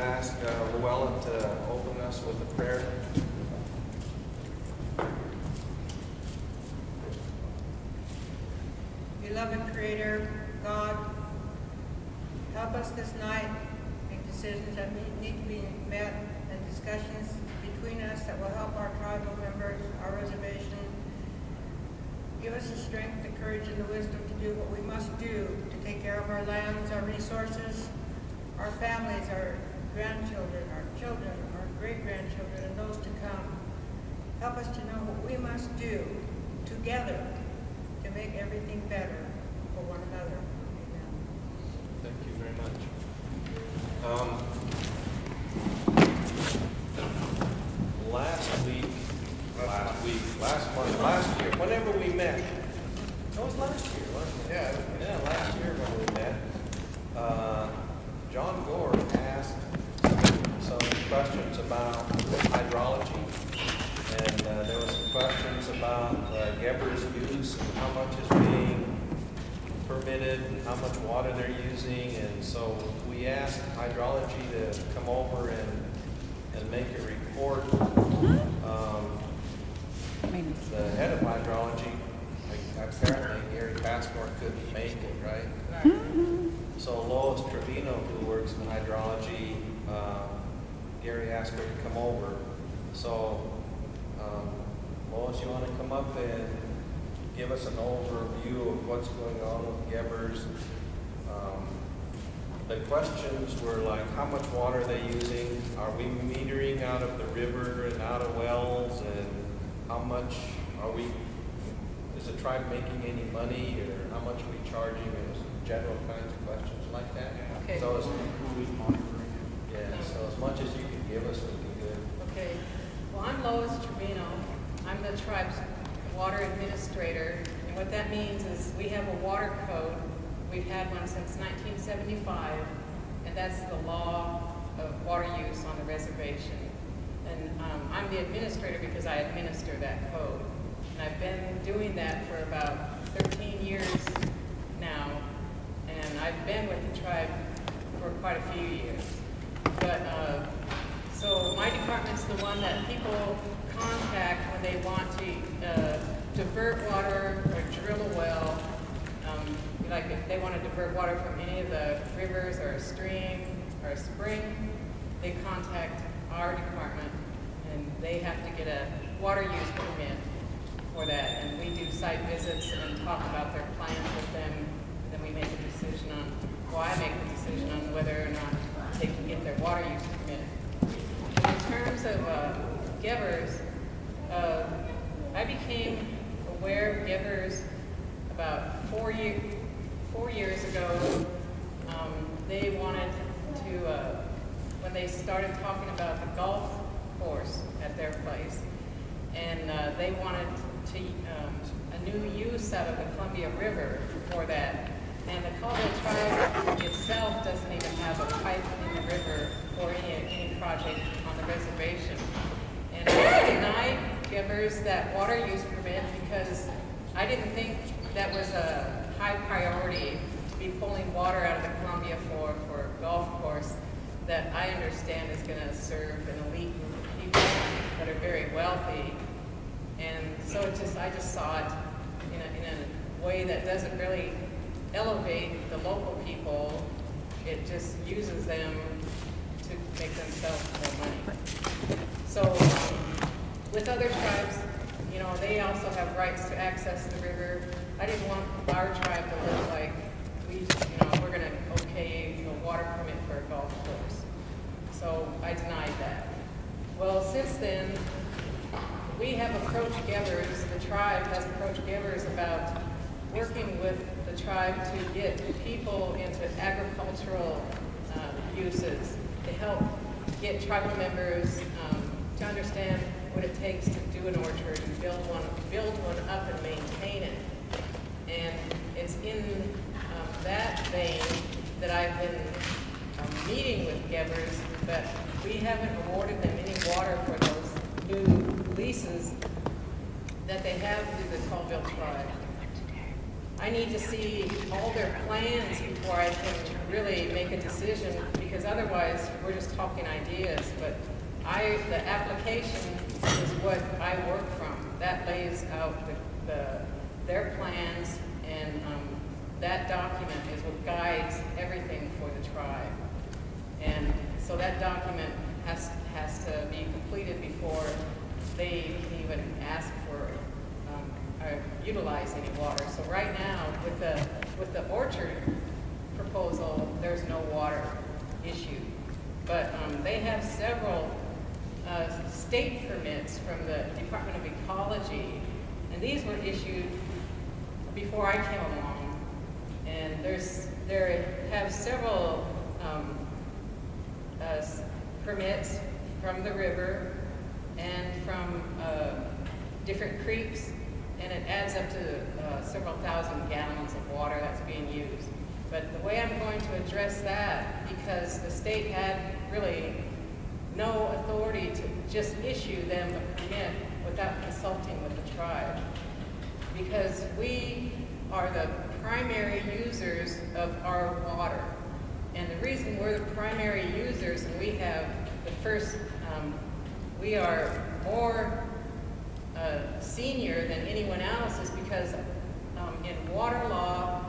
ask Llewellyn to open us with a prayer. Beloved Creator, God, help us this night make decisions that need to be met and discussions between us that will help our tribal members, our reservation. Give us the strength, the courage, and the wisdom to do what we must do to take care of our lands, our resources, our families, our grandchildren, our children, our great-grandchildren, and those to come. Help us to know what we must do together to make everything better for one another. Amen. Thank you very much. Last year, whenever we met, it was last year, wasn't it? Yeah, last year when we met, John Gore asked some questions about hydrology, and there were some questions about Geber's use and how much is being permitted and how much water they're using, and so we asked hydrology to come over and make a report. The head of hydrology, apparently Gary Passmore couldn't make it, right? So Lois Trevino, who works in hydrology, Gary asked her to come over. So Lois, you want to come up and give us an overview of what's going on with Geber's? The questions were like, how much water are they using? Are we metering out of the river and out of wells? And how much are we, is the tribe making any money, or how much are we charging? It was general kinds of questions like that. Okay. So as much as you can give us would be good. Okay. Well, I'm Lois Trevino. I'm the tribe's water administrator. And what that means is we have a water code. We've had one since 1975, and that's the law of water use on the reservation. And I'm the administrator because I administer that code. And I've been doing that for about 13 years now, and I've been with the tribe for quite a few years. But so my department's the one that people contact when they want to divert water or drill a well. Like if they want to divert water from any of the rivers or a stream or a spring, they contact our department, and they have to get a water use permit for that. And we do site visits and talk about their plans with them. And then we make a decision on, well, I make the decision on whether or not they can get their water use permit. In terms of Geber's, I became aware of Geber's about 4 years ago. They wanted to, when they started talking about the golf course at their place, and they wanted to a new use out of the Columbia River for that. And the Colville tribe itself doesn't even have a pipe in the river for any project on the reservation. And I denied Geber's that water use permit because I didn't think that was a high priority to be pulling water out of the Columbia for a golf course that I understand is going to serve an elite group of people that are very wealthy. And so I just saw it in a way that doesn't really elevate the local people. It just uses them to make themselves more money. So with other tribes, they also have rights to access the river. I didn't want our tribe to look like we're going to okay a water permit for a golf course. So I denied that. Well, since then, we have approached Geber's, the tribe has approached Geber's about working with the tribe to get people into agricultural uses, to help get tribal members to understand what it takes to do an orchard and build one up and maintain it. And it's in that vein that I've been meeting with Geber's, but we haven't awarded them any water for those new leases that they have through the Colville tribe. I need to see all their plans before I can really make a decision, because otherwise, we're just talking ideas. But the application is what I work from. That lays out their plans, and that document is what guides everything for the tribe. And so that document has to be completed before they can even ask for or utilize any water. So right now, with the orchard proposal, there's no water issue. But they have several state permits from the Department of Ecology, and these were issued before I came along. And there have several permits from the river and from different creeks, and it adds up to several thousand gallons of water that's being used. But the way I'm going to address that, because the state had really no authority to just issue them a permit without consulting with the tribe, because we are the primary users of our water. And the reason we're the primary users and we have the first, we are more senior than anyone else, is because in water law,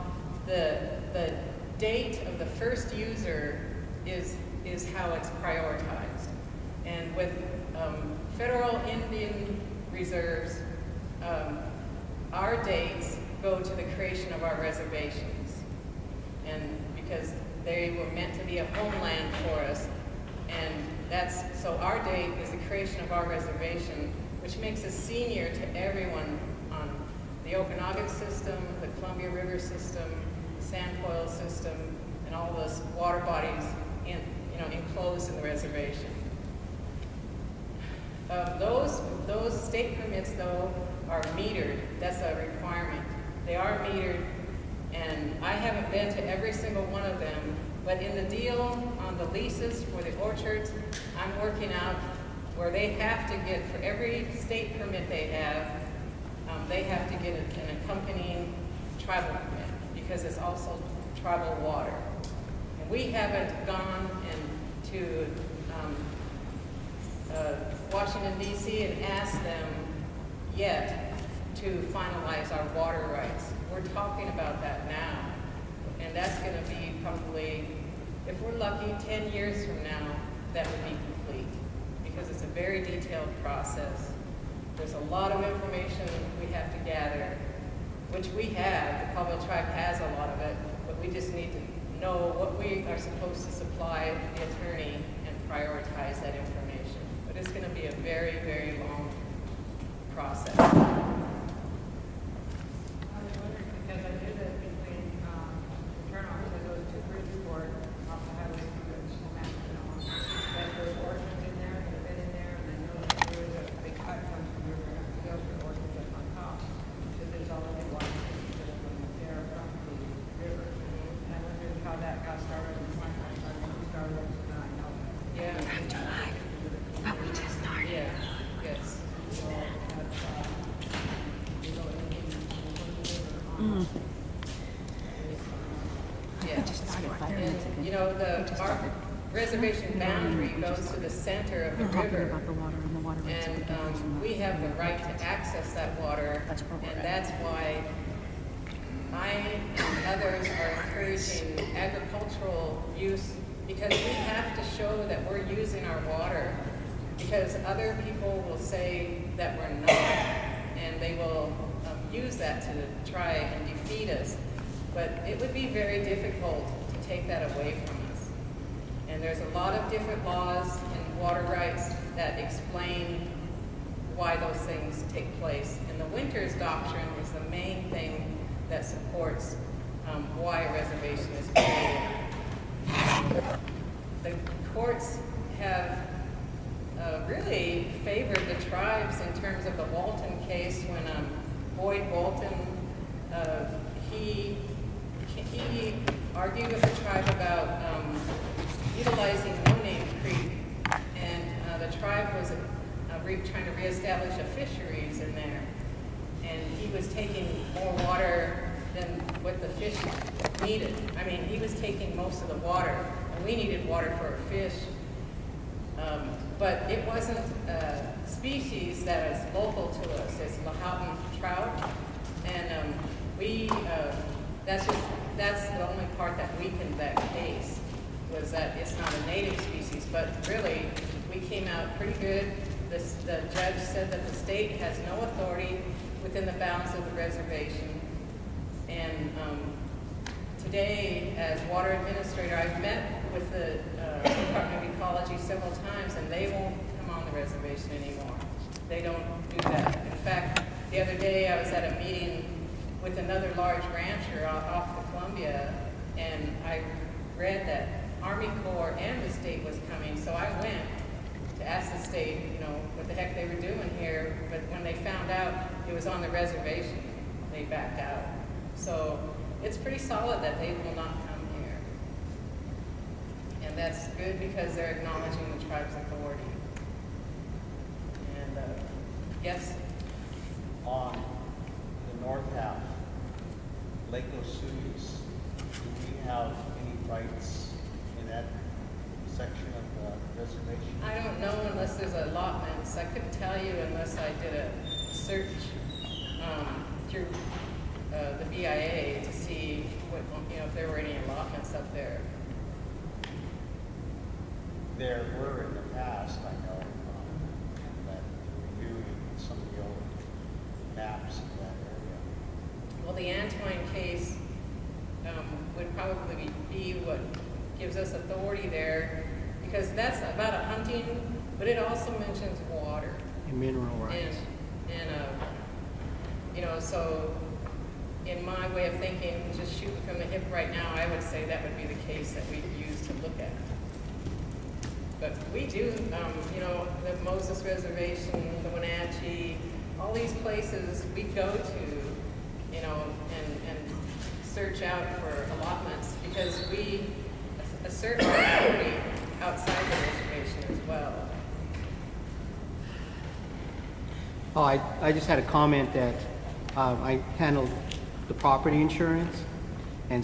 the date of the first user is how it's prioritized. And with federal Indian reserves, our dates go to the creation of our reservations. And because they were meant to be a homeland for us, and so our date is the creation of our reservation, which makes us senior to everyone on the Okanagan system, the Columbia River system, the Sandpoil system, and all those water bodies enclosed in the reservation. Those state permits, though, are metered. That's a requirement. They are metered, and I haven't been to every single one of them, but in the deal on the leases for the orchards, I'm working out where they have to get, for every state permit they have to get an accompanying tribal permit, because it's also tribal water. And we haven't gone to Washington, D.C. and asked them yet to finalize our water rights. We're talking about that now. And that's going to be probably, if we're lucky, 10 years from now, that would be complete. Because it's a very detailed process. There's a lot of information we have to gather, which we have. The Caldwell Tribe has a lot of it, but we just need to know what we are supposed to supply the attorney and prioritize that information. But it's going to be a very, very long process. I was wondering, because I did it between Turner, because those two bridge report off the highway through the school map, that there's orchards in there, that have been in there, and I know that there is a big cut comes from the river, and goes to orchards up on top. So there's already water that are from there from the river. And I wondered how that got started, and why who started it, and I know that. Yeah. But we just started. Yeah. Yes. So that's, Yeah. just started 5 minutes ago. And, our reservation boundary goes to the center of the We're talking river. about the water and the water rights. And we have the right to access that water, That's where we're and at. that's why I and others are encouraging agricultural use, because we have to show that we're using our water, because other people will say that we're not, and they will use that to try and defeat us. But it would be very difficult to take that away from us. And there's a lot of different laws and water rights that explain why those things take place. And the Winters Doctrine is the main thing that supports why a reservation is created. The courts have really favored the tribes in terms of the Walton case, when Boyd Walton, he argued with the tribe about utilizing No Name Creek, and the tribe was trying to reestablish a fisheries in there, and he was taking more water than fish needed. I mean, he was taking most of the water, and we needed water for our fish. But it wasn't a species that is local to us. It's Lahoughton trout, and that's the only part that weakened that case, was that it's not a native species. But really, we came out pretty good. The judge said that the state has no authority within the bounds of the reservation. And today, as water administrator, I've met with the Department of Ecology several times, and they won't come on the reservation anymore. They don't do that. In fact, the other day I was at a meeting with another large rancher off the Columbia, and I read that Army Corps and the state was coming, so I went to ask the state, what the heck they were doing here. But when they found out it was on the reservation, they backed out. So it's pretty solid that they will not come here. And that's good because they're acknowledging the tribe's authority. And yes, On the north half, Lake Osuis, do we have any rights in that section of the reservation? I don't know unless there's allotments. I couldn't tell you unless I did a search through the BIA to see what, if there were any allotments up there. There were in the past, I know, that reviewing some of the old maps of that area. Well, the Antoine case would probably be what gives us authority there, because that's about a hunting, but it also mentions water. And mineral rights. And so in my way of thinking, just shooting from the hip right now, I would say that would be the case that we'd use to look at. But we do, the Moses Reservation, the Wenatchee, all these places we go to, and search out for allotments, because we assert our authority outside the reservation as well. Oh, I just had a comment that I handled the property insurance, and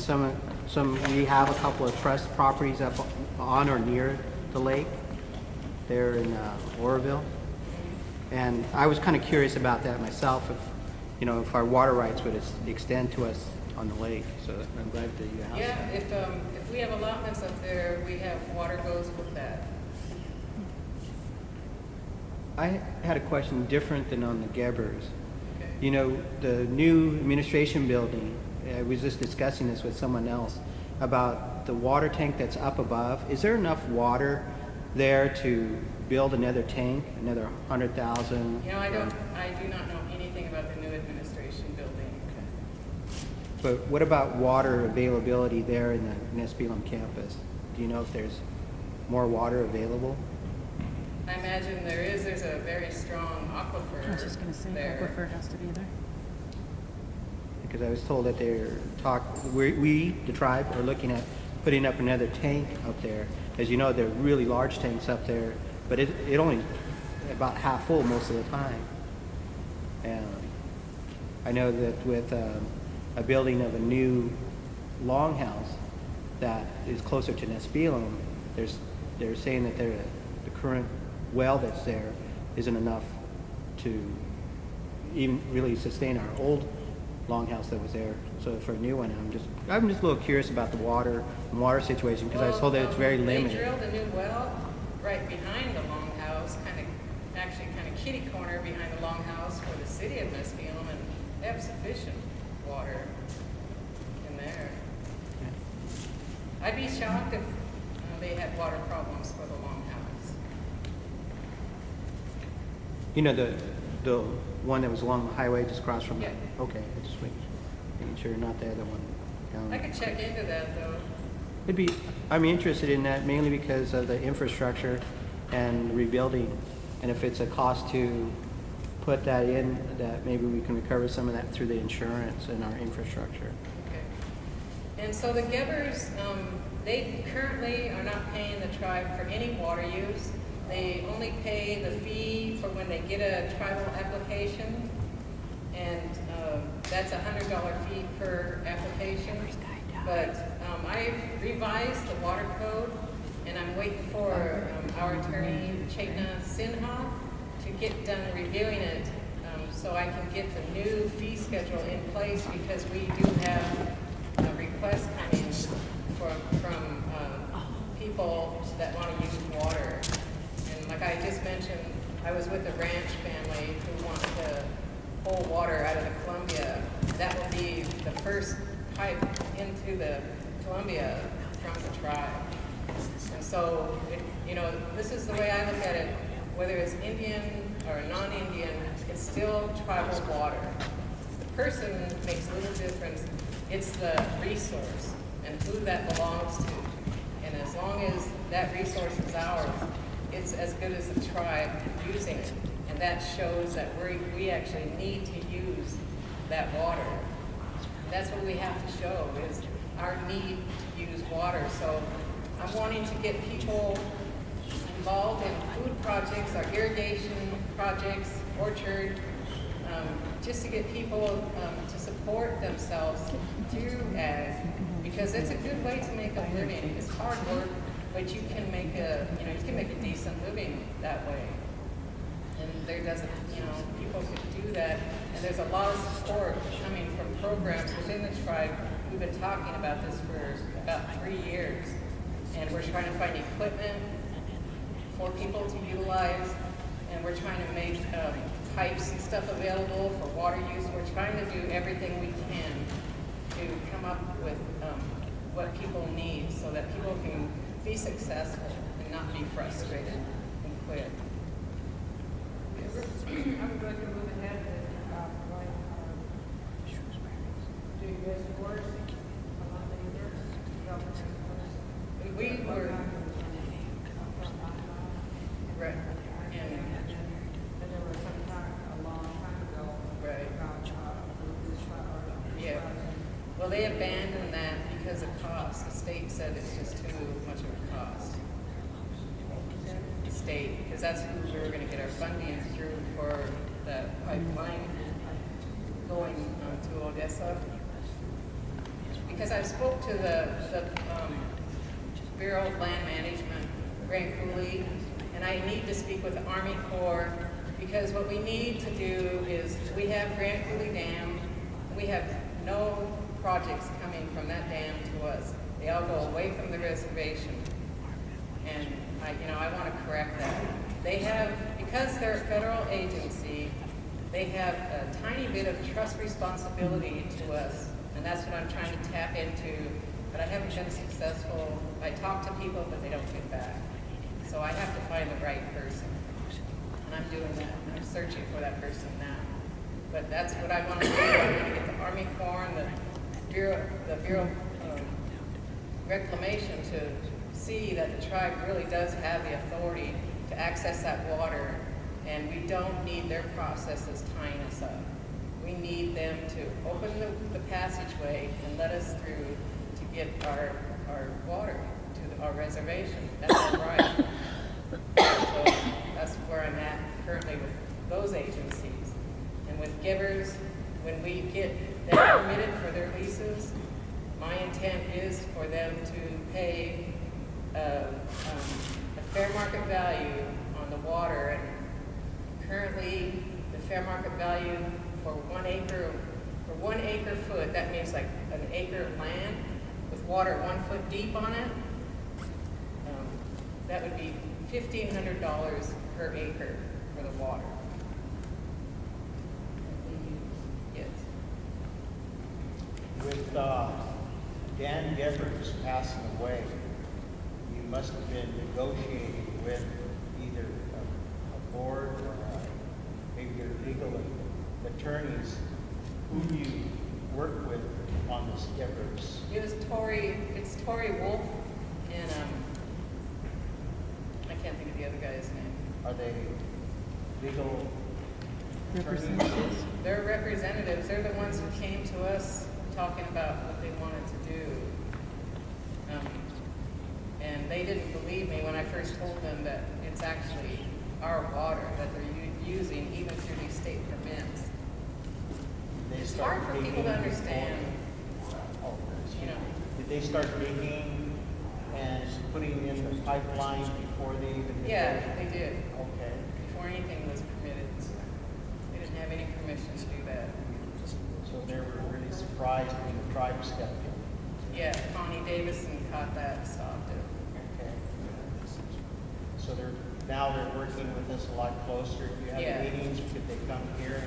we have a couple of trust properties up on or near the lake there in Oroville. And I was kind of curious about that myself, if our water rights would extend to us on the lake. So I'm glad that you asked. Yeah, if we have allotments up there, we have water goes with that. I had a question different than on the Gebbers. Okay. The new administration building, I was just discussing this with someone else about the water tank that's up above. Is there enough water there to build another tank, another 100,000? I do not know anything about the new administration building. But what about water availability there in the Nespelem campus? Do you know if there's more water available? I imagine there is. There's a very strong aquifer. I was just going to say, there. aquifer has to be there. Because I was told that we, the tribe, are looking at putting up another tank up there. As you know, they're really large tanks up there, but it only about half full most of the time. And I know that with a building of a new longhouse that is closer to Nespelem, they're saying that the current well that's there isn't enough to even really sustain our old longhouse that was there. So for a new one, I'm just a little curious about the water situation, because I was told that it's very limited. They drilled a new well right behind the longhouse, kind of kitty corner behind the longhouse for the city of Nespelem, and they have sufficient water in there. I'd be shocked if they had water problems for the longhouse. The one that was along the highway just across from Yeah. Okay, I just making sure not the other one down. I could check into that, though. I'm interested in that mainly because of the infrastructure and rebuilding, and if it's a cost to put that in, that maybe we can recover some of that through the insurance and our infrastructure. Okay. And so the Gebbers, they currently are not paying the tribe for any water use. They only pay the fee for when they get a tribal application, and that's $100 fee per application. But I revised the water code, and I'm waiting for our attorney, Chetna Sinha, to get done reviewing it, so I can get the new fee schedule in place, because we do have requests coming from people that want to use water. And like I just mentioned, I was with a ranch family who want to pull water out of the Columbia. That will be the first pipe into the Columbia from the tribe. And so, this is the way I look at it. Whether it's Indian or non-Indian, it's still tribal water. The person makes little difference. It's the resource and who that belongs to. And as long as that resource is ours, it's as good as the tribe using it. And that shows that we actually need to use that water. And that's what we have to show, is our need to use water. So I'm wanting to get people involved in food projects, or irrigation projects, orchard, just to get people to support themselves through ag, because it's a good way to make a living. It's hard work, but you can make a decent living that way. And there doesn't, people can do that. And there's a lot of support coming from programs within the tribe. We've been talking about this for about 3 years. And we're trying to find equipment for people to utilize. And we're trying to make pipes and stuff available for water use. We're trying to do everything we can to come up with what people need, so that people can be successful and not be frustrated and quit. I'm going to move ahead and do reservoirs along the river. We were, right, and, And there was some time, a long time ago, right, about this yeah. Well, they abandoned that because of cost. The state said it's just too much of a cost. The state, because that's who we were gonna get our funding through for the pipeline going to Odessa. Because I spoke to the Bureau of Land Management, Grant Cooley, and I need to speak with the Army Corps, because what we need to do is, we have Grant Cooley Dam, we have no projects coming from that dam to us. They all go away from the reservation. And I want to correct that. They have, because they're a federal agency, they have a tiny bit of trust responsibility to us, and that's what I'm trying to tap into, but I haven't been successful. I talk to people, but they don't get back. So I have to find the right person, and I'm doing that. I'm searching for that person now. But that's what I want to do. I want to get the Army Corps and the Bureau of Reclamation to see that the tribe really does have the authority to access that water, and we don't need their processes tying us up. We need them to open the passageway and let us through to get our water to our reservation. That's our right. So that's where I'm at currently with those agencies. And with givers, when we get them permitted for their leases, my intent is for them to pay a fair market value on the water. And currently, the fair market value for 1 acre foot, that means like an acre of land with water 1 foot deep on it, that would be $1,500 per acre for the water. Yes. With Dan Gevers passing away, you must have been negotiating with either a board or maybe your legal attorneys. Who do you work with on this Gevers? It's Tory Wolf, and I can't think of the other guy's name. Are they legal attorneys? Representatives? They're representatives. They're the ones who came to us talking about what they wanted to do. And they didn't believe me when I first told them that it's actually our water that they're using, even through these state permits. they It's start hard for people digging to before- understand, Oh, you know. did they start digging and putting in the pipeline before they even did Yeah, that? they did, Okay. before anything was permitted. They didn't have any permission to do that. So they were really surprised when the tribe stepped in. Yeah, Connie Davison caught that and stopped it. Okay. So now they're working with us a lot closer. If you Yeah. have meetings, could they come here?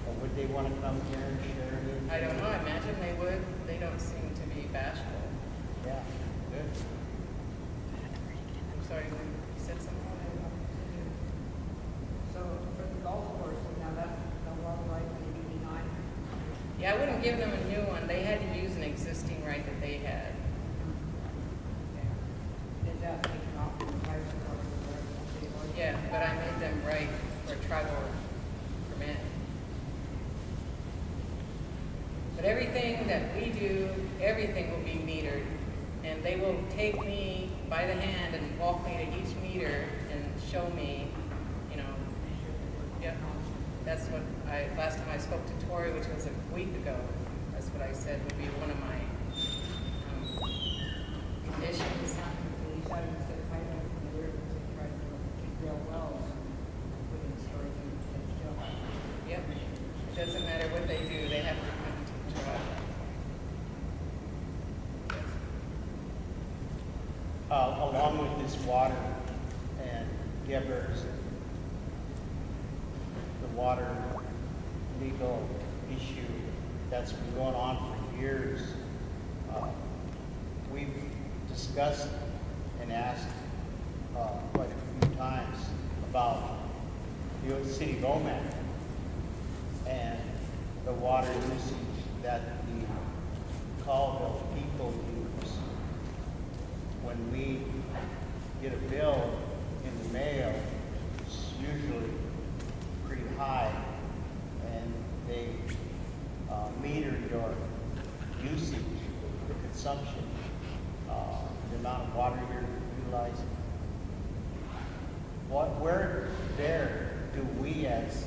Or would they want to come here and share anything? I don't know, I imagine they would. They don't seem to be bashful. Yeah, good. I'm sorry, you said something? So for the golf course, now that's no longer right for the 89. Yeah, I wouldn't give them a new one. They had to use an existing right that they had. Is that taken off from the price of the city ordinance? Yeah, but I made them right for a tribal permit. But everything that we do, everything will be metered. And they will take me by the hand and walk me to each meter and show me, you know, yep. That's what last time I spoke to Tori, which was a week ago, that's what I said would be one of my conditions. They decided to set pipe up from the river to try to drill wells, putting storage in the still. Yep. It doesn't matter what they do, they have to come to the tribe. Along with this water and givers, the water legal issue that's been going on for years, we've discussed and asked quite a few times about the old city of Omak and the water usage that the Colville people use. When we get a bill in the mail, it's usually pretty high, and they meter your usage, your consumption, the amount of water you're utilizing. Where there do we as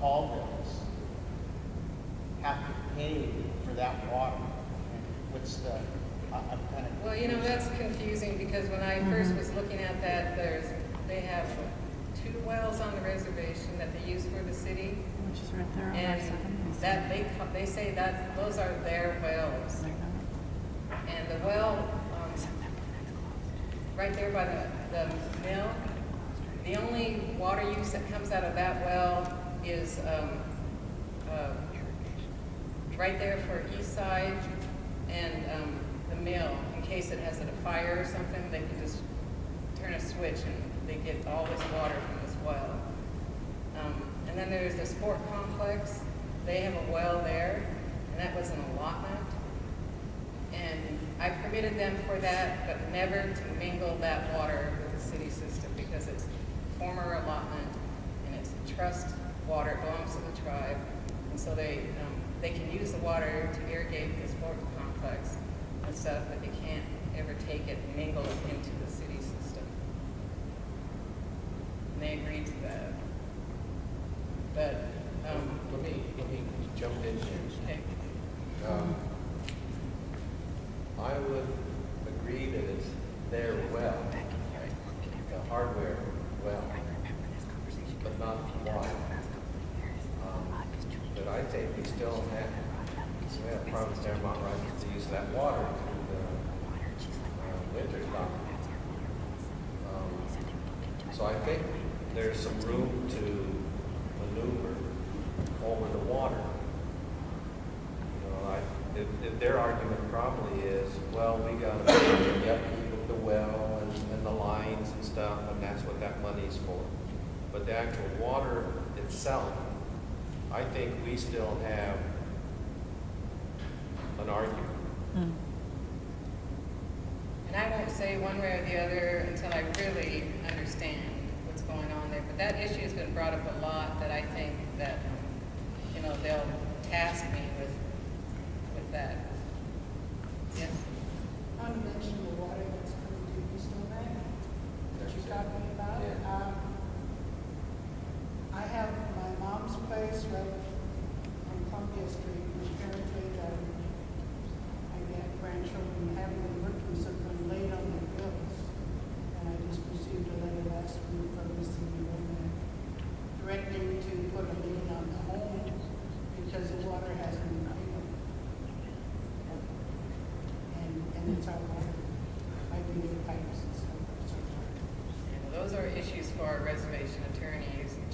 Colvilles have to pay for that water? And what's the, I'm kind of. Well, you know, that's confusing because when I first was looking at that, they have 2 wells on the reservation that they use for the city. Which is right there on our And second. that they say that those are their wells. And the well, right there by the mill, the only water use that comes out of that well is right there for east side and the mill. In case it has a fire or something, they can just turn a switch and they get all this water from this well. And then there's the sport complex. They have a well there, and that was an allotment. And I permitted them for that, but never to mingle that water with the city system because it's former allotment and it's trust water, it belongs to the tribe. And so they can use the water to irrigate the sport complex and stuff, but they can't ever take it and mingle it into the city system. And they agreed to that. But, Let me jump in here. okay. I would agree that it's their well, the hardware well, but not the water. But I think we still have private Fairmont rights to use that water through the winter stock. So I think there's some room to maneuver over the water. You know, if their argument probably is, well, we got to pay the upkeep of the well and the lines and stuff, and that's what that money's for. But the actual water itself, I think we still have an argument. And I won't say one way or the other until I really understand what's going on there. But that issue has been brought up a lot that I think that, you know, they'll task me with that. Yes? Unmentionable water that's coming to East Omak that you're talking about. Yeah. I have my mom's place right on Columbia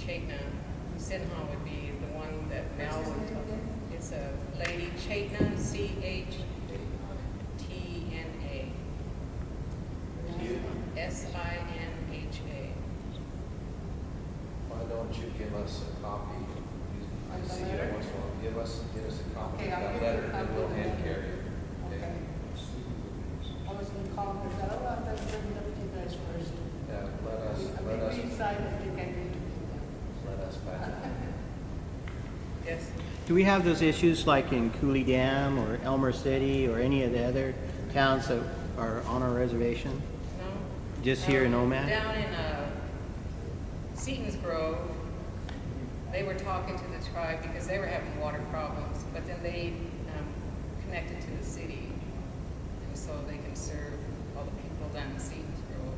Chaitna. Sinha would be the one that Mel What's his would name talk. again? It's a lady, Chaitna, C-H-T-N-A. Cute. S-I-N-H-A. Why don't you give us a copy? I Of the see you letter? once in a while. Get us a copy Okay, of I'll that give you a letter, and copy we'll of the hand letter. carry it. Okay. I was gonna call him, because I don't know if that's bring it up to you guys first. Yeah, let I us mean, beside, I think I need to do let us back. Yes. Do we have those issues like in Cooley Dam or Elmer City or any of the other towns that are on our reservation? No? Just here in Omak? Down in Seaton's Grove, they were talking to the tribe because they were having water problems, but then they connected to the city, and so they can serve all the people down in Seaton's Grove.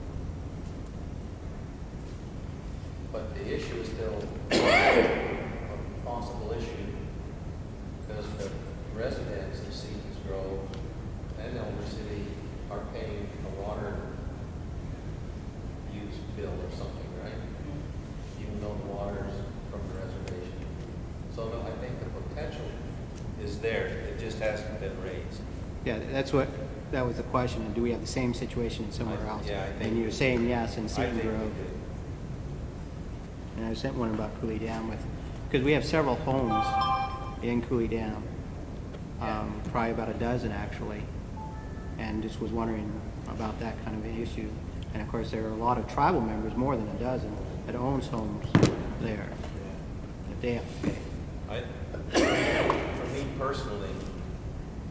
But the issue is still a possible issue because the residents of Stevens Grove and Elmer City are paying a water use bill or something, right? Even though the water's from the reservation. So no, I think the potential is there. It just hasn't been raised. Yeah, that was the question. Do we have the same situation somewhere else? Yeah, I think And you're saying yes in I Seton think we Grove. do. And I sent one about Cooley Dam because we have several homes in Cooley Dam, probably about a dozen actually, and just was wondering about that kind of an issue. And of course, there are a lot of tribal members, more than a dozen, that owns homes there that they have to pay. For me personally,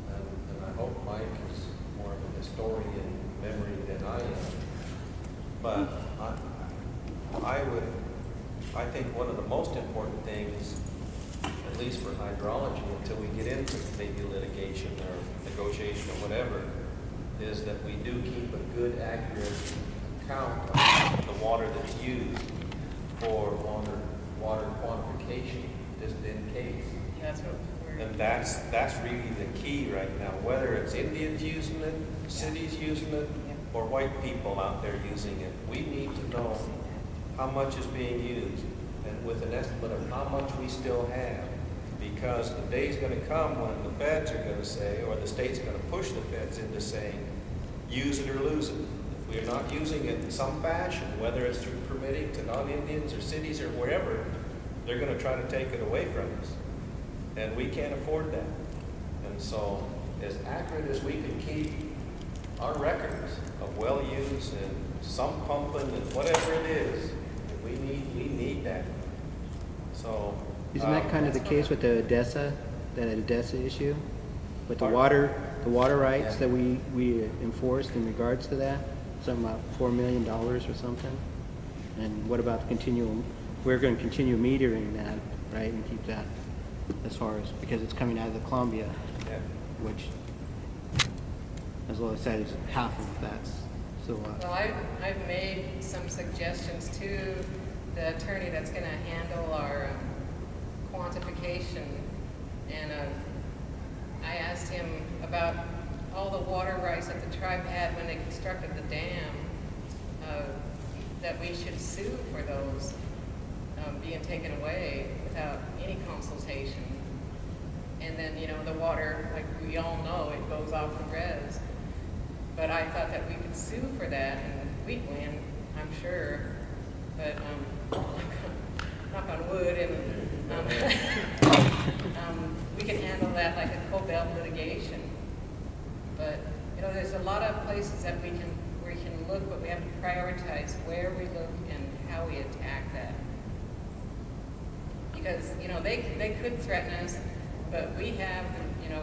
and I hope Mike is more of a historian memory than I am, but I think one of the most important things, at least for hydrology, until we get into maybe litigation or negotiation or whatever, is that we do keep a good, accurate count of the water that's used for water quantification, just in case. That's what we're. And that's really the key right now, whether it's Indians using it, cities using it, or white people out there using it. We need to know how much is being used and with an estimate of how much we still have. Because the day's gonna come when the feds are gonna say, or the state's gonna push the feds into saying, use it or lose it. If we're not using it in some fashion, whether it's through permitting to non-Indians or cities or wherever, they're gonna try to take it away from us. And we can't afford that. And so, as accurate as we can keep our records of well use and some pumping and whatever it is, we need that. So. Isn't that kind of the case with the Odessa, that Odessa issue? With the water rights that we enforced in regards to that? Something about $4 million or something? And what about the continual, we're going to continue metering that, right, and keep that as far as, because it's coming out of the Columbia, Yeah. which, as Lois said, is half of that's still us. Well, I've made some suggestions to the attorney that's gonna handle our quantification, and I asked him about all the water rights that the tribe had when they constructed the dam, that we should sue for those being taken away without any consultation. And then, the water, like we all know, it goes off the res. But I thought that we could sue for that, and we'd win, I'm sure. But knock on wood, and we can handle that like a co-belt litigation. But there's a lot of places that we can look, but we have to prioritize where we look and how we attack that. Because they could threaten us, but we have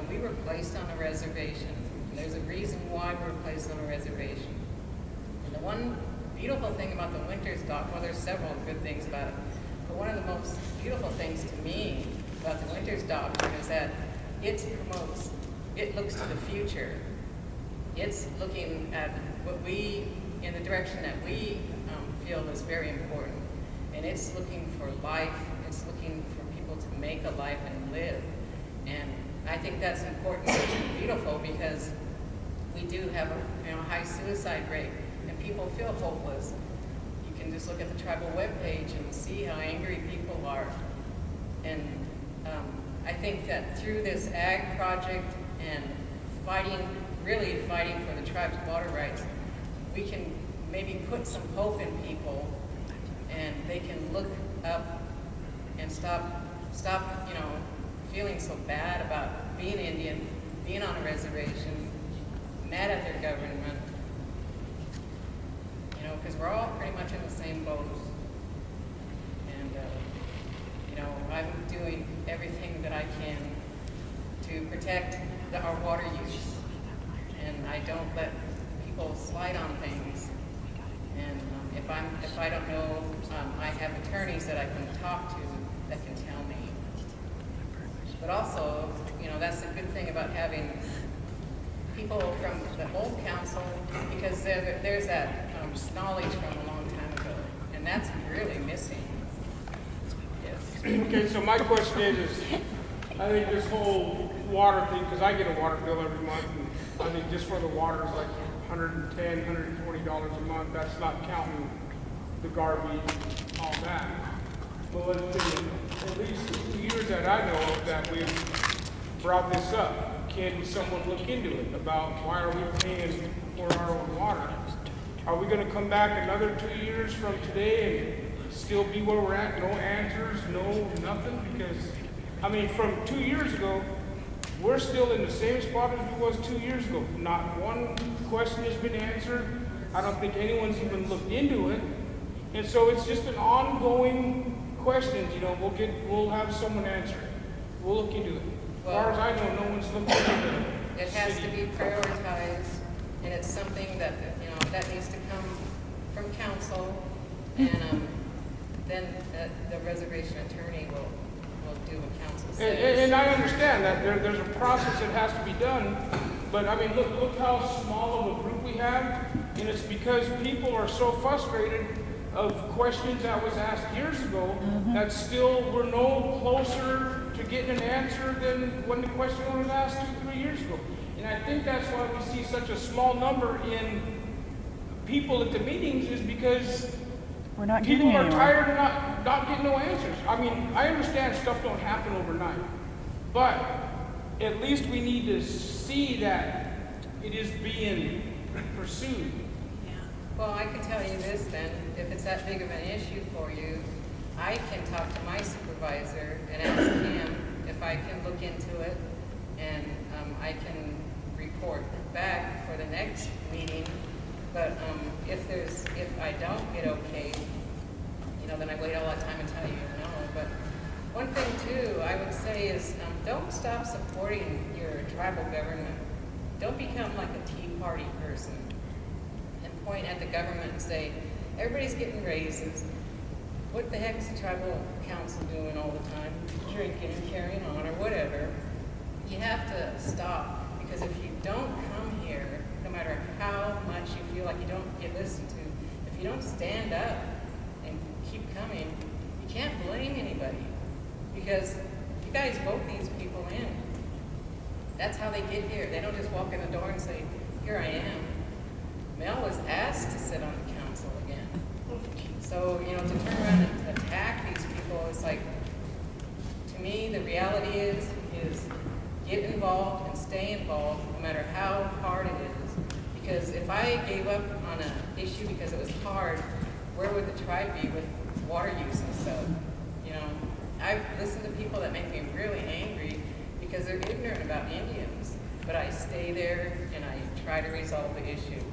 we were placed on a reservation. There's a reason why we were placed on a reservation. And the one beautiful thing about the Winters Dock, well, there's several good things about it, but one of the most beautiful things to me about the Winters Doctrine is that it looks to the future. It's looking at in the direction that we feel is very important. And it's looking for life, it's looking for people to make a life and live. And I think that's important and beautiful because we do have a high suicide rate and people feel hopeless. You can just look at the tribal webpage and see how angry people are. And I think that through this ag project and really fighting for the tribe's water rights, we can maybe put some hope in people, and they can look up and stop, feeling so bad about being Indian, being on a reservation, mad at their government, because we're all pretty much in the same boat. And, I'm doing everything that I can to protect our water use. And I don't let people slide on things. And if I don't know, I have attorneys that I can talk to that can tell me. But also, that's the good thing about having people from the old council, because there's that knowledge from a long time ago, and that's really missing. Yes. Okay, so my question is I think this whole water thing, because I get a water bill every month, and I think just for the water is like $110, $120 a month. That's not counting the garbage, all that. But let's say, at least the 2 years that I know of that we've brought this up, can someone look into it about why are we paying for our own water? Are we going to come back another 2 years from today and still be where we're at? No answers, no nothing? Because, from 2 years ago, we're still in the same spot as we was 2 years ago. Not one question has been answered. I don't think anyone's even looked into it. And so it's just an ongoing question. We'll have someone answer it. We'll look into it. As far as I know, no one's looked into it. It has to be prioritized, and it's something that, that needs to come from council, and then the reservation attorney will do what council says. And I understand that there's a process that has to be done, but look how small of a group we have, and it's because people are so frustrated of questions that was asked years ago that still we're no closer to getting an answer than when the question was asked 2-3 years ago. And I think that's why we see such a small number in people at the meetings, is because We're not people getting are anywhere. tired of not getting no answers. I understand stuff don't happen overnight, but at least we need to see that it is being pursued. Well, I can tell you this then, if it's that big of an issue for you, I can talk to my supervisor and ask him if I can look into it, and I can report back for the next meeting. But if I don't get okay, then I wait all that time and tell you no. But one thing too, I would say is don't stop supporting your tribal government. Don't become like a Tea Party person and point at the government and say, everybody's getting raises. What the heck is the tribal council doing all the time? Drinking and carrying on or whatever. You have to stop, because if you don't come here, no matter how much you feel like you don't get listened to, if you don't stand up and keep coming, you can't blame anybody, because you guys vote these people in. That's how they get here. They don't just walk in the door and say, here I am. Mel was asked to sit on the council again. So, to turn around and attack these people, it's like, to me, the reality is get involved and stay involved, no matter how hard it is. Because if I gave up on an issue because it was hard, where would the tribe be with water use and stuff? I've listened to people that make me really angry because they're ignorant about Indians, but I stay there and I try to resolve the issue.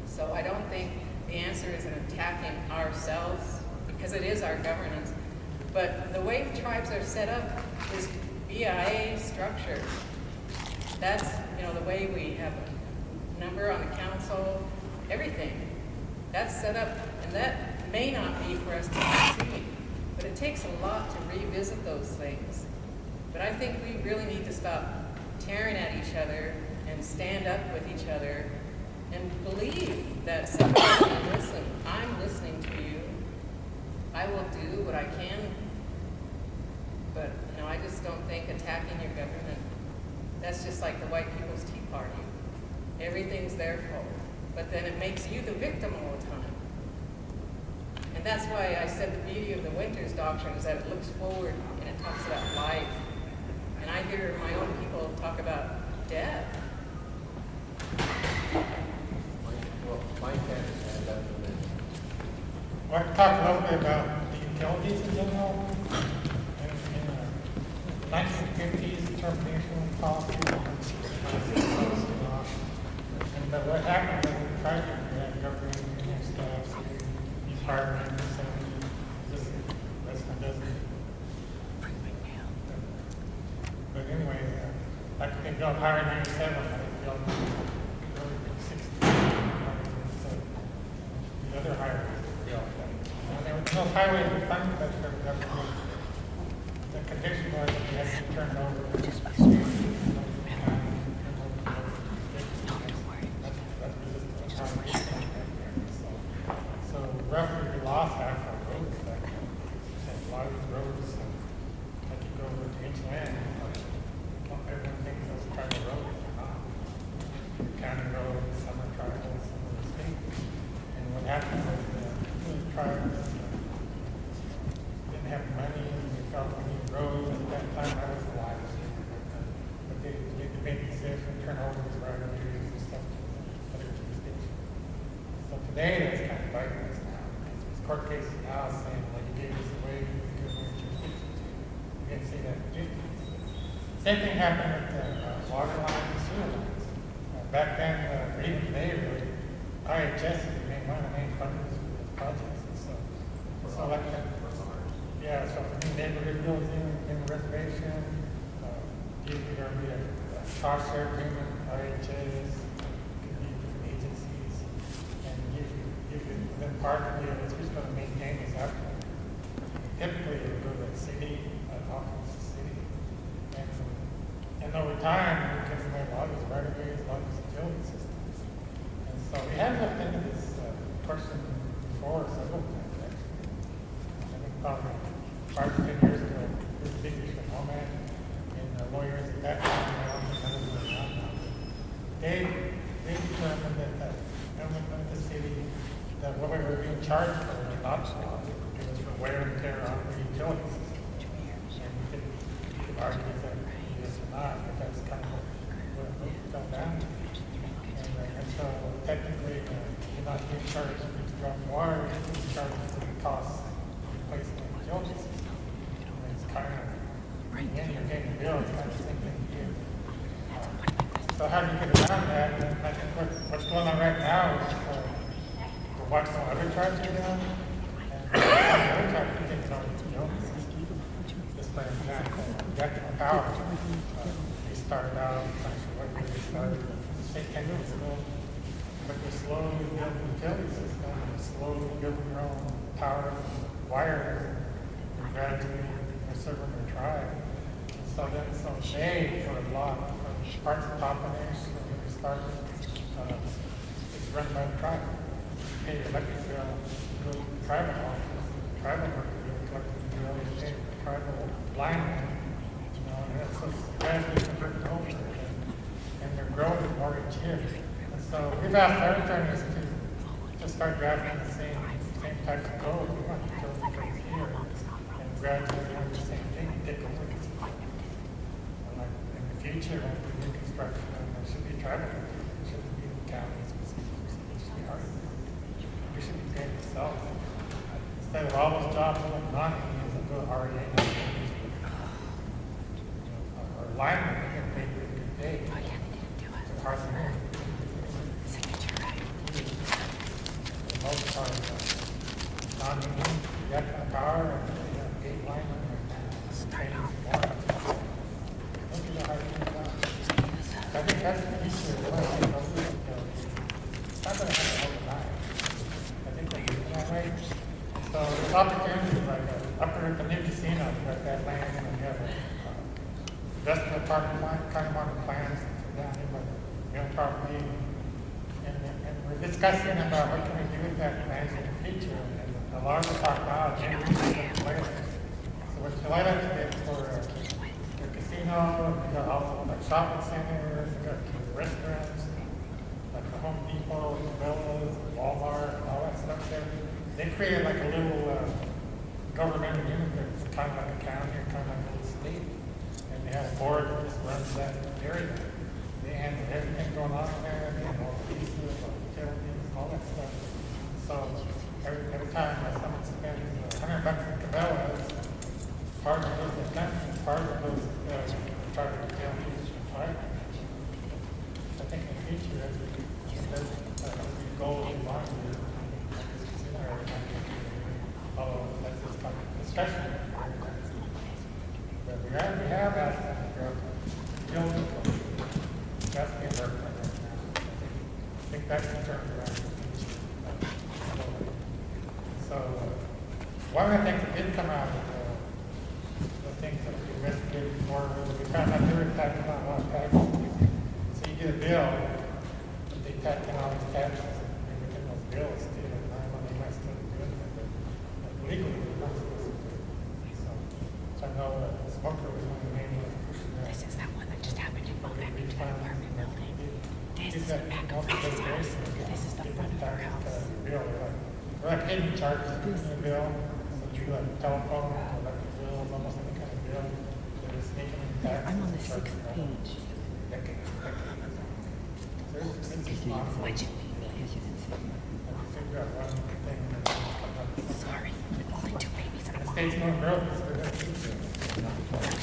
So I don't think the answer is in attacking ourselves, because it is our governance. But the way the tribes are set up is BIA structure. That's, the way we have a number on the council, everything. That's set up, and that may not be for us to succeed, but it takes a lot to revisit those things. But I think we really need to stop tearing at each other and stand up with each other and believe that somebody's going to listen. I'm listening to you. I will do what I can. But, I just don't think attacking your government, that's just like the white people's Tea Party. Everything's their fault. But then it makes you the victim all the time. And that's why I said the beauty of the Winters doctrine is that it looks forward and it talks about life. And I hear my own people talk about death. Well, Mike had his hand up a minute. I'd like to talk a little bit about the utilities in general. In the 1950s, the termination policy but what happened was we tried to have government and staff, departments, and just rest of the business. But anyway, I can go Highway 97, I think we all really 60. So the other highways were built. And there was no highway funded by the federal government. The condition was that we had to turn it over. So roughly we lost half our roads back then. And a lot of these roads, like you go over to Inchland, everyone thinks those are private roads, they're not. County roads, some are tribal, some are state. And what happened was the tribes didn't have money and they felt we needed roads. At that time I was alive. But they made the big decision, turn over these right of ways and stuff to other jurisdictions. So today that's kind of biting us now. It's court cases now saying, well, you gave this away, you give away jurisdiction to. We didn't say that in the 50s. Same thing happened with the water lines and sewer lines. Back then, or even today, really, IHS is one of the main funders for those projects. And so like that. Yeah, so for new neighborhood builds in the reservation, usually there'll be a cost share agreement, IHS, could be different agencies, and usually within part of the deal, it's who's going to maintain this after. Typically, it would go to the city, office the city, and over time, we can make a lot of these right of ways, a lot of these utility systems. And so we have looked into this question before several times, actually. I think probably 5 to 10 years ago, it was a big issue in Omak, and lawyers at that time, they determined that government of the city, that what we were being charged for was not law. It was for wear and tear on the utility system. And you could argue that yes or not, but that's kind of what it fell down to. And so technically, you're not being charged for drawing water, you're being charged for the cost of replacing the utility system. And it's kind of, when you're getting a bill, it's kind of the same thing here. So how do you get around that? And I think what's going on right now is we're watching some other tribes get down. And other tribes are taking on the utility system. Just for example, Yakima Power, they started out, I'm not sure what year they started, say 10 years ago. But they're slowly building the utility system, and slowly building their own power wires, and gradually they're serving their tribe. And so they, for a lot, from parts of Papanesh, when they started, it's run by the tribe. You pay your electric bill, go to the tribal office, the tribal worker, you're collecting the bill, you pay the tribal lineman, and that's what's gradually converting over, and they're growing more each year. So we've asked our attorneys to start drafting the same types of code. We want utility codes here, and gradually doing the same thing, take over the system. Like in the future, when we do construction, there should be tribal, it shouldn't be the county specific, it should be ours. We should be paying ourselves. Instead of all those jobs going non-unions and go to REA, or linemen, we can pay pretty good pay. For hard work. Most part non-union, Yakima Power, and gate linemen, and training more. Look at how you do that. I think that's the future of the way. It's not going to happen overnight. I think we're moving that way. So there's opportunities like up there at the new casino, we got that land, and we have a investment apartment plan, kind of on the plans down here by the mill property. And we're discussing about what can we do with that land in the future. And a lot of us talk about so what Chileta did for the casino, we got also like shopping centers, we got restaurants, like the Home Depot, Cabela's, Walmart, and all that stuff there. they created like a little, government unit that's kind of like a county or kind of like a little state. And they have a board that just runs that area. They handle everything going on there, they handle all the pieces, all the utilities, all that stuff. So every time someone spends $100 at Cabela's, part of those expenses, part of those, part of the utilities from fire. I think in the future, as we go along here, although that's just like a discussion. But we already have asked them to go, that's being worked on right now. I think that's in terms of our future. So, one of the things that did come out of the things that we investigated before was we found out they were taxing on a lot of taxes. So you get a bill, but they tack in all these taxes, and we get those bills too, and I don't know, they might still be doing that, but legally, they're not supposed to do it. So I know Smoker was one of the main ones pushing that. This is that one that just happened in But back we into that found apartment that building. they This is did that the back also of Max's for house. the This is the different front of her taxes, house. bill, we're like hidden charges in the bill, so you like telephone, electric bills, almost any kind of bill, that is sneaking in taxes. I'm on the and charging 6th that. page. There's Did you lots of- watch it? Yes, you did. and we figured out one thing that's coming up. Sorry, only 2 babies and a The mom. state's going broke, so they're gonna keep it.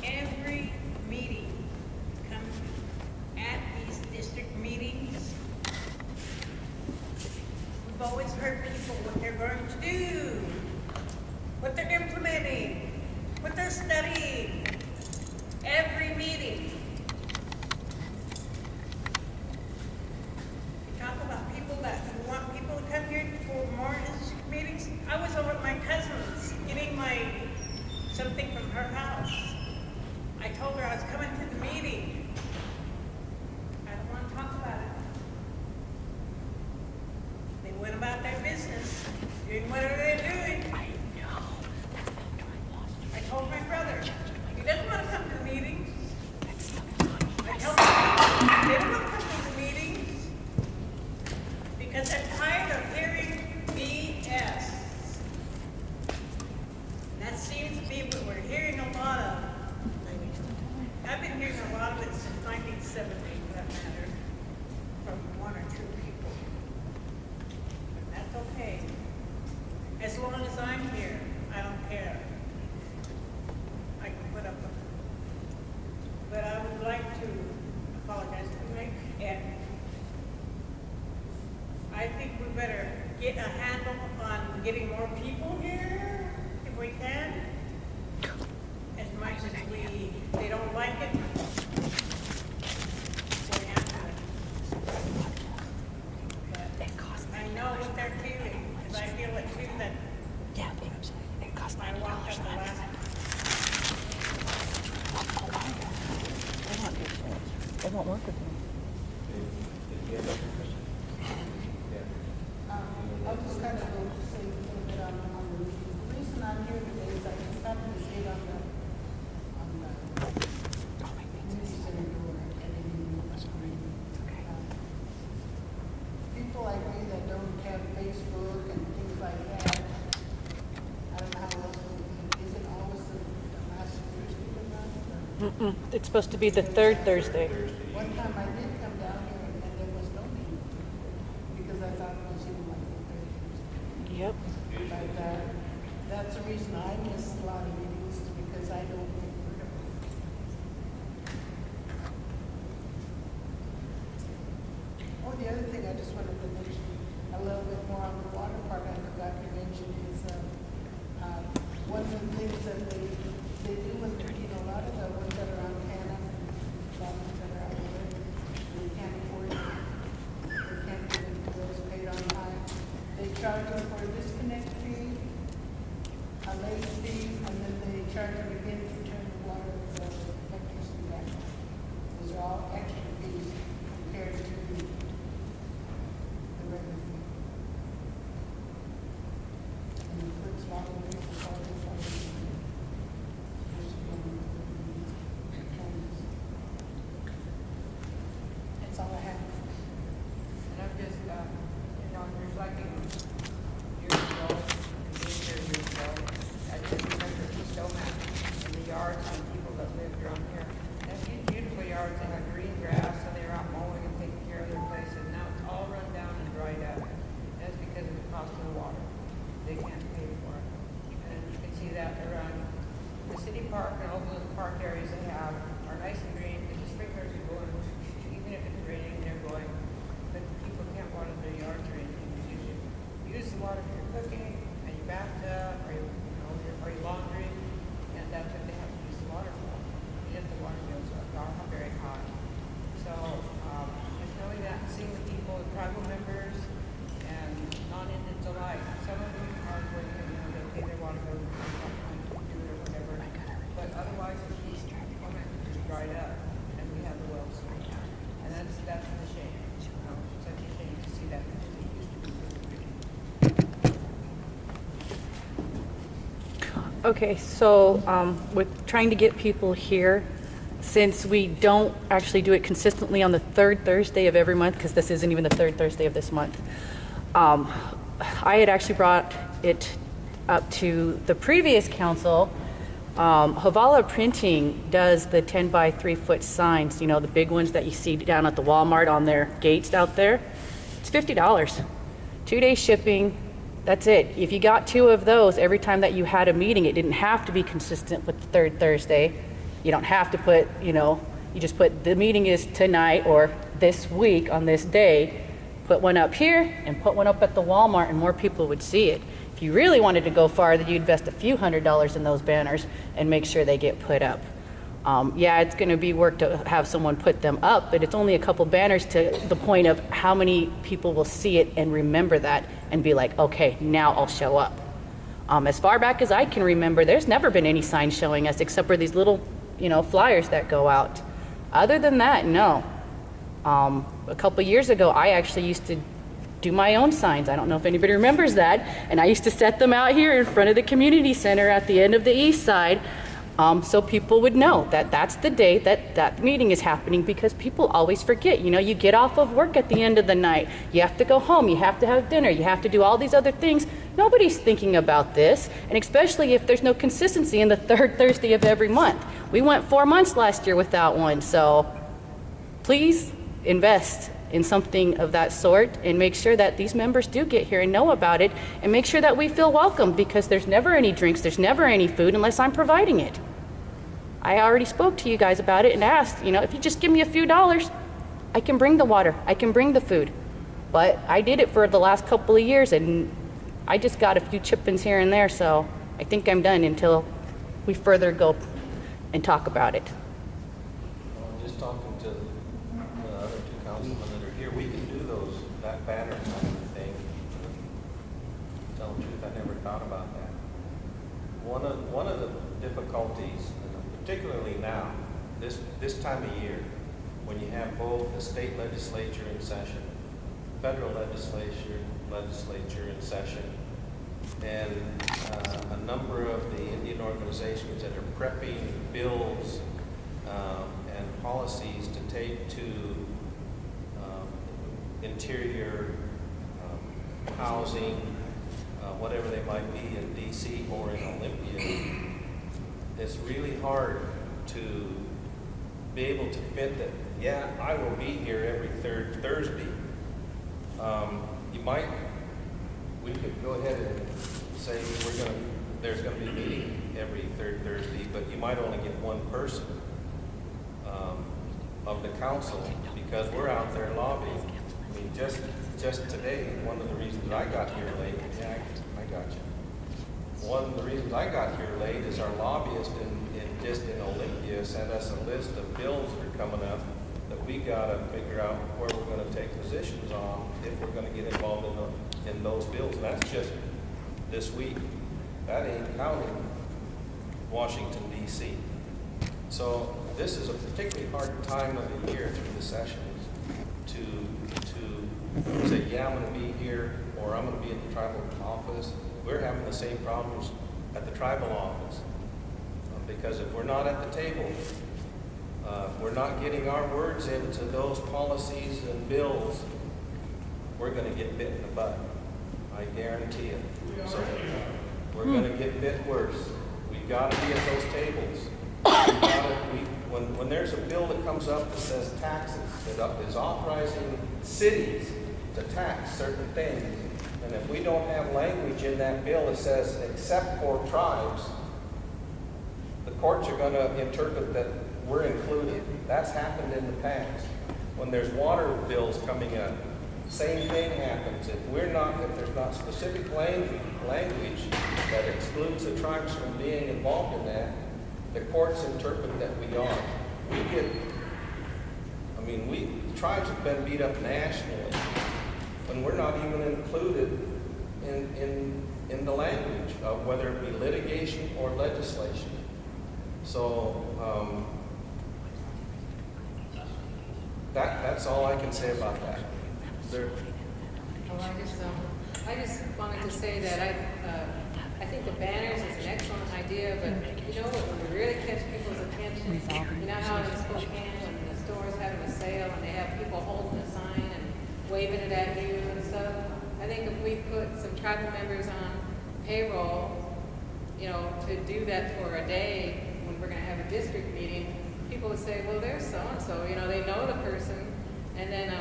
Every meeting comes at these district meetings. We've always heard people what they're going to do, what they're implementing, what they're studying. Every meeting. We talk about people that we want people to come here for more district meetings. I was over at my cousin's getting something from her house. I told her I was coming to the meeting. I don't want to talk about it. They went about their business, doing whatever they're doing. I know. I told my brother, he doesn't want to come to the meetings. That's so funny. I tell people, they don't want to come to the meetings because they're tired of hearing BS. That seems to be what we're hearing a lot of. I've been hearing a lot of it since 1970, for that matter, from 1 or 2 people. But that's okay. As long as I'm here, I don't care. I can put up with it. But I would like to apologize to Mike, and I think we better get a handle on getting more people here, if we can. As much as they don't like it, we have to. But It cost I $90. know what they're feeling, because I feel it too, that Yeah, it cost I $90 walked up the last. last. They won't work with me. I'll just kind of go to say a little bit on the reason I'm here today is I just happened to see it on the news center door and people like me that don't have Facebook and things like that, I don't know how else is it always the last Thursday of the month? It's supposed to be the third Thursday. One time I did come down here and there was no meeting because I thought it was even like the third Thursday. Yep. But that's the reason I miss a lot of meetings is because I don't get rid of them. Oh, the other thing I just wanted to mention a little bit more on the water part I forgot to mention is one of the things that they do with, a lot of the ones that are on Hannah, a lot of ones that are out there, they can't afford it. They can't get the bills paid on time. They charge them for a disconnect fee, a late fee, and then they charge them again to turn the water, the electricity back on. Those are all extra fees compared to that around the city park and all those park areas they have are nice and green, and the sprinklers are going, even if it's raining, they're going, but people can't water their yards or anything. Use the water for your cooking, and your bathtub, or your, or your laundry, and that's what they have to use the water for. Yet the water bills are very high. So, just knowing that, and seeing the people, tribal members, and non-Indians alike, some of them are working, they pay their water bill, they're not trying to do it or whatever. But otherwise, it's just dried up, and we have the wells. And that's a shame. Such a shame to see that, because it used to be really pretty. Okay, so with trying to get people here, since we don't actually do it consistently on the third Thursday of every month, because this isn't even the third Thursday of this month, I had actually brought it up to the previous council. Havala Printing does the 10 by 3 foot signs, the big ones that you see down at the Walmart on their gates out there. It's $50, 2-day shipping. That's it. If you got 2 of those every time that you had a meeting, it didn't have to be consistent with the third Thursday. You don't have to put, you just put the meeting is tonight or this week on this day. Put one up here and put one up at the Walmart, and more people would see it. If you really wanted to go farther, you'd invest a few $100s in those banners and make sure they get put up. Yeah, it's going to be work to have someone put them up, but it's only a couple banners to the point of how many people will see it and remember that and be like, okay, now I'll show up. As far back as I can remember, there's never been any signs showing us except for these little, flyers that go out. Other than that, no. A couple years ago, I actually used to do my own signs. I don't know if anybody remembers that. And I used to set them out here in front of the community center at the end of the east side, so people would know that that's the day that meeting is happening, because people always forget. You get off of work at the end of the night. You have to go home. You have to have dinner. You have to do all these other things. Nobody's thinking about this, and especially if there's no consistency in the third Thursday of every month. We went 4 months last year without one, so please invest in something of that sort and make sure that these members do get here and know about it, and make sure that we feel welcome, because there's never any drinks, there's never any food unless I'm providing it. I already spoke to you guys about it and asked, if you just give me a few dollars, I can bring the water, I can bring the food. But I did it for the last couple of years, and I just got a few chip-ins here and there, so I think I'm done until we further go and talk about it. Well, just talking to the other 2 councilmen that are here, we can do that banner kind of thing. Tell the truth, I never thought about that. One of the difficulties, particularly now, this time of year, when you have both the state legislature in session, federal legislature in session, and a number of the Indian organizations that are prepping bills and policies to take to interior housing, whatever they might be in D.C. or in Olympia. It's really hard to be able to fit that, yeah, I will be here every third Thursday. We could go ahead and say there's going to be a meeting every third Thursday, but you might only get one person of the council, because we're out there lobbying. I mean, just today, one of the reasons I got here late, I got you. One of the reasons I got here late is our lobbyist in Olympia sent us a list of bills that are coming up that we gotta figure out where we're gonna take positions on if we're gonna get involved in those bills. And that's just this week. That ain't counting Washington, D.C. So this is a particularly hard time of the year through the sessions to say, yeah, I'm gonna be here, or I'm gonna be at the tribal office. We're having the same problems at the tribal office, because if we're not at the table, if we're not getting our words into those policies and bills, we're going to get bit in the butt. I guarantee it. So we're going to get bit worse. We've got to be at those tables. When there's a bill that comes up that says taxes, that is authorizing cities to tax certain things, and if we don't have language in that bill that says except for tribes, the courts are gonna interpret that we're included. That's happened in the past. When there's water bills coming up, same thing happens. If there's not specific language that excludes the tribes from being involved in that, the courts interpret that we are. Tribes have been beat up nationally, and we're not even included in the language of whether it be litigation or legislation. So, that's all I can say about that. Well, I just wanted to say that I think the banners is an excellent idea, but you know what would really catch people's attention? You know how in Spokane, when the store's having a sale and they have people holding a sign and waving it at you and stuff? I think if we put some tribal members on payroll, you know, to do that for a day when we're gonna have a district meeting, people would say, well, there's so-and-so, you know, they know the person, and then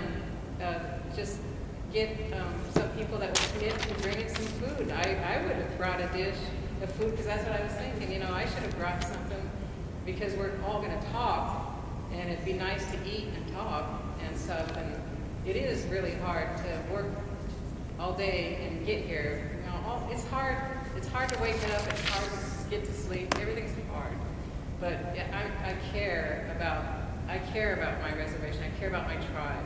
just get some people that would commit to bringing some food. I would have brought a dish of food, because that's what I was thinking, you know, I should have brought something, because we're all gonna talk, and it'd be nice to eat and talk and stuff, and it is really hard to work all day and get here. You know, it's hard to wake up, it's hard to get to sleep, everything's hard. But yeah, I care about my reservation, I care about my tribe.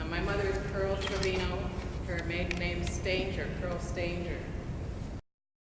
My mother is Pearl Trevino, her maiden name is Stanger, Pearl Stanger.